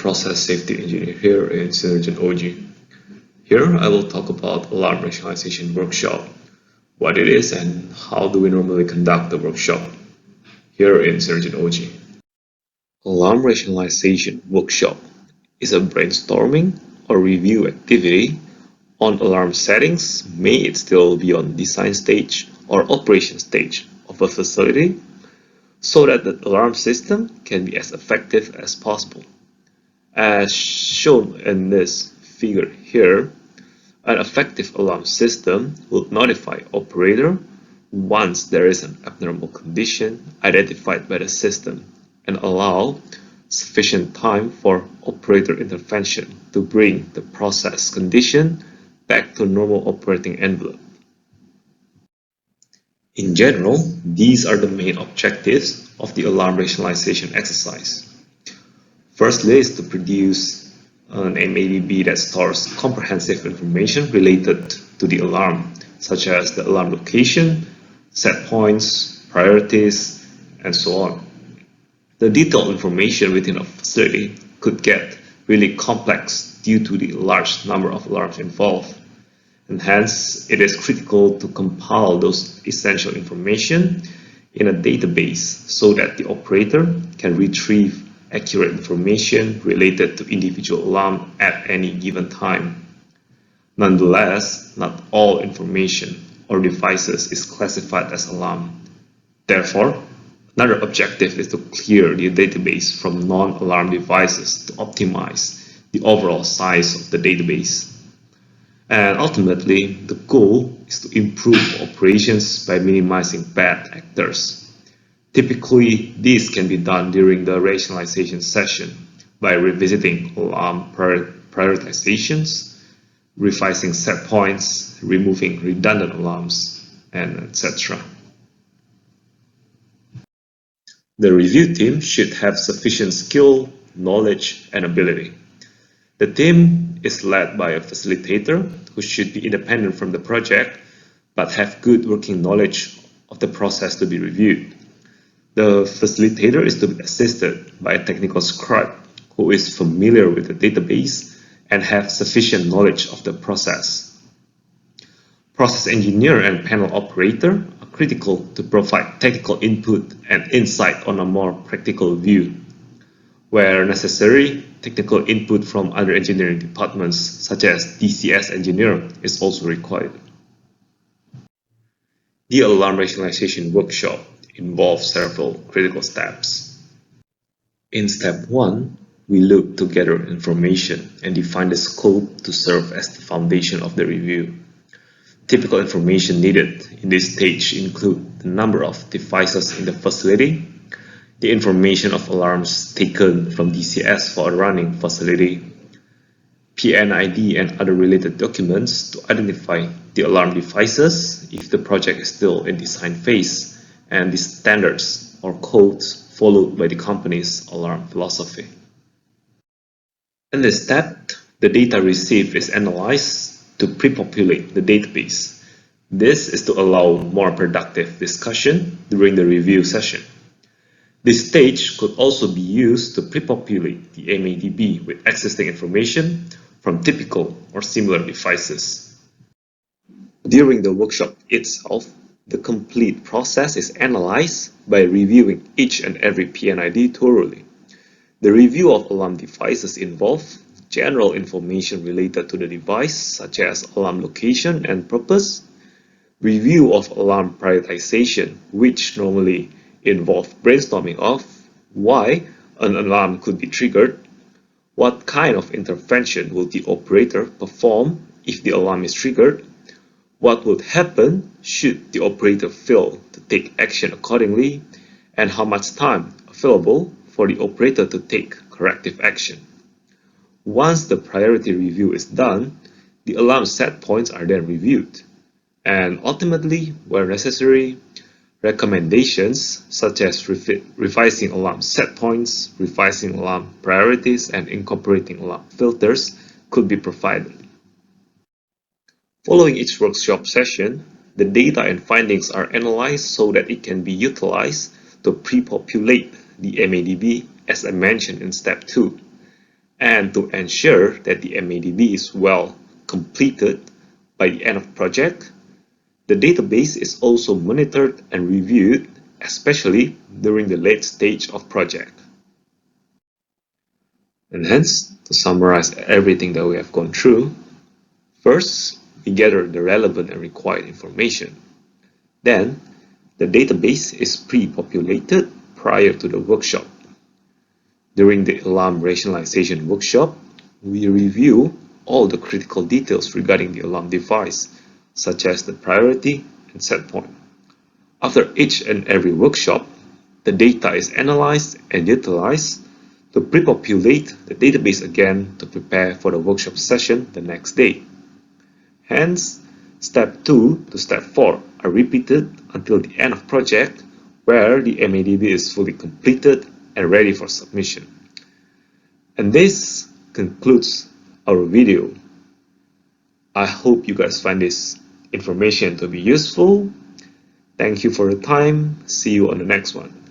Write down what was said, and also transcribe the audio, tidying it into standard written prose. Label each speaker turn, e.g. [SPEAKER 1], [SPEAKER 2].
[SPEAKER 1] Process Safety Engineer here in SynergenOG. Here I will talk about Alarm Rationalization Workshop, what it is and how do we normally conduct the workshop here in SynergenOG. Alarm Rationalization Workshop is a brainstorming or review activity on alarm settings, may it still be on design stage or operation stage of a facility, so that the alarm system can be as effective as possible. As shown in this figure here, an effective alarm system will notify operator once there is an abnormal condition identified by the system and allow sufficient time for operator intervention to bring the process condition back to normal operating envelope. In general, these are the main objectives of the alarm rationalization exercise. Firstly is to produce an MADB that stores comprehensive information related to the alarm, such as the alarm location, set points, priorities, and so on. The detailed information within a facility could get really complex due to the large number of alarms involved, and hence it is critical to compile those essential information in a database so that the operator can retrieve accurate information related to individual alarm at any given time. Nonetheless, not all information or devices is classified as alarm. Therefore, another objective is to clear the database from non-alarm devices to optimize the overall size of the database. And ultimately, the goal is to improve operations by minimizing bad actors. Typically, this can be done during the rationalization session by revisiting alarm prioritizations, revising set points, removing redundant alarms, and etc. The review team should have sufficient skill, knowledge, and ability. The team is led by a facilitator who should be independent from the project but have good working knowledge of the process to be reviewed. The facilitator is to be assisted by a technical scribe who is familiar with the database and have sufficient knowledge of the process. Process engineer and panel operator are critical to provide technical input and insight on a more practical view. Where necessary, technical input from other engineering departments such as DCS engineer is also required. The Alarm Rationalization Workshop involves several critical steps. In step 1, we look to gather information and define the scope to serve as the foundation of the review. Typical information needed in this stage include the number of devices in the facility, the information of alarms taken from DCS for a running facility, PNID and other related documents to identify the alarm devices if the project is still in design phase, and the standards or codes followed by the company's alarm philosophy. In this step, the data received is analyzed to pre-populate the database. This is to allow more productive discussion during the review session. This stage could also be used to pre-populate the MADB with existing information from typical or similar devices. During the workshop itself, the complete process is analyzed by reviewing each and every PNID thoroughly. The review of alarm devices involves general information related to the device, such as alarm location and purpose, review of alarm prioritization, which normally involve brainstorming of why an alarm could be triggered, what kind of intervention will the operator perform if the alarm is triggered, what would happen should the operator fail to take action accordingly, and how much time available for the operator to take corrective action. Once the priority review is done, the alarm set points are then reviewed, and ultimately, where necessary, recommendations such as revising alarm set points, revising alarm priorities, and incorporating alarm filters could be provided. Following each workshop session, the data and findings are analyzed so that it can be utilized to pre-populate the MADB as I mentioned in step 2. And to ensure that the MADB is well completed by the end of project, the database is also monitored and reviewed, especially during the late stage of project. And hence, to summarize everything that we have gone through, first, we gather the relevant and required information. Then, the database is pre-populated prior to the workshop. During the Alarm Rationalization Workshop, we review all the critical details regarding the alarm device, such as the priority and set point. After each and every workshop, the data is analyzed and utilized to pre-populate the database again to prepare for the workshop session the next day. Hence, step 2 to step 4 are repeated until the end of project, where the MADB is fully completed and ready for submission. And this concludes our video. I hope you guys find this information to be useful. Thank you for your time. See you on the next one.